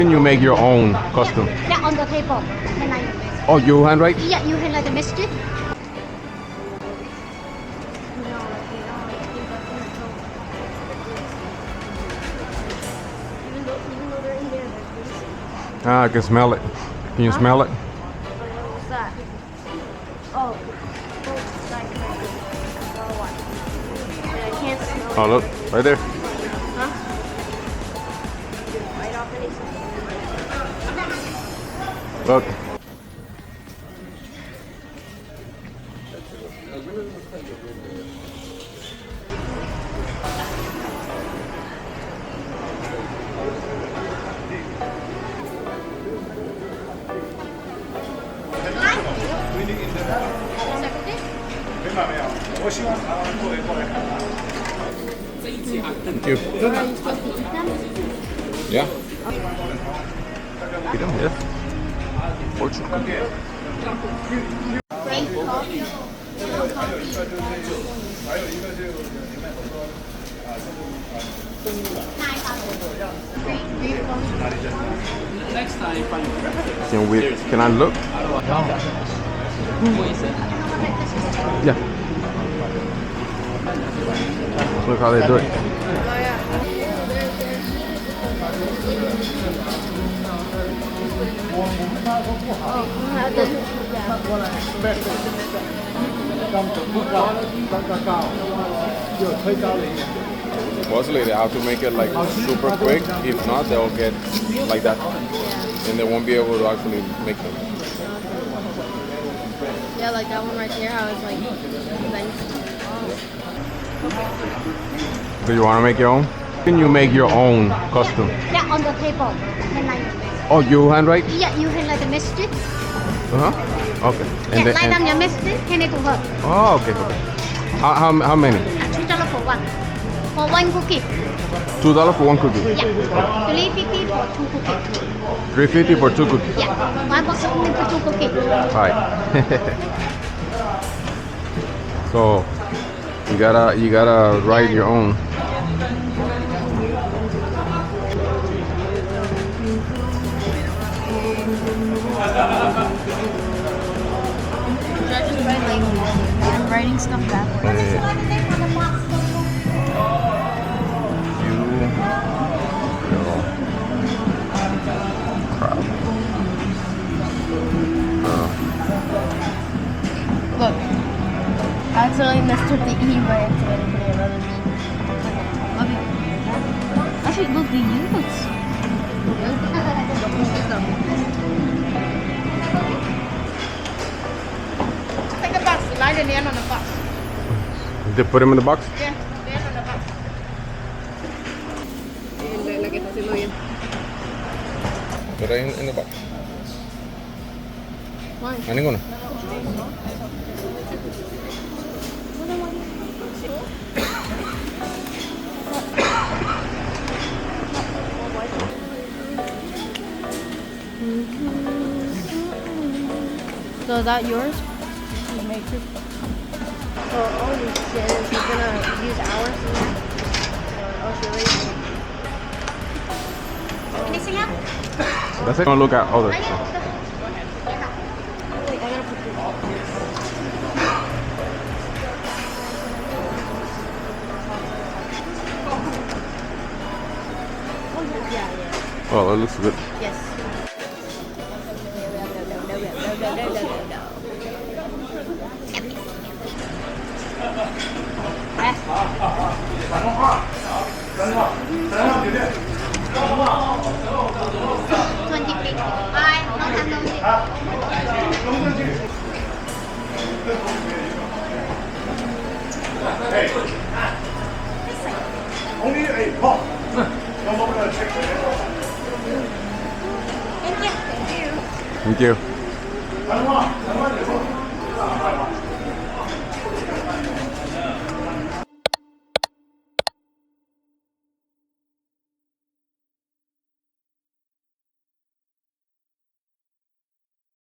Can you make your own costume? Yeah, on the table. Can I? Oh, you handwrite? Yeah, you handwrite the message. Even though they're in there, they're freezing. Ah, I can smell it. Can you smell it? What's that? Oh, it's like what? I can't smell Oh, look, right there. Huh? Right off anything. Look. Thank you. Are you supposed to eat them? Yeah. Eat them, yes. Fortune cookie. Green coffee. Can I look? Yeah. Look how they do it. Mostly they have to make it like super quick. If not, they'll get like that, and they won't be able to actually make them. Yeah, like that one right here, how it's like Do you want to make your own? Can you make your own costume? Yeah, on the table. Can I? Oh, you handwrite? Yeah, you handwrite the message. Okay. Yeah, write down your message, hand it to her. Oh, okay. How many? $2 for one. For one cookie. $2 for one cookie. Yeah. $3.50 for two cookies. $3.50 for two cookies. Yeah. One box of only for two cookies. Alright. So you gotta write your own. I'm writing stuff backwards. Look, I accidentally mistook the E by accidentally putting another B. Okay. Actually, look, the U looks. Take a box, line the end on the box. They put them in the box? Yeah, the end on the box. La que está haciendo bien. Put it in the box. Why? ¿A ninguno? So is that yours? So all these shit is he's gonna use ours. Oh, she already. Anything else? That's it. Don't look at others. Wait, I gotta put this. Oh yeah. Oh, that looks good. Yes. Only a pop. Thank you.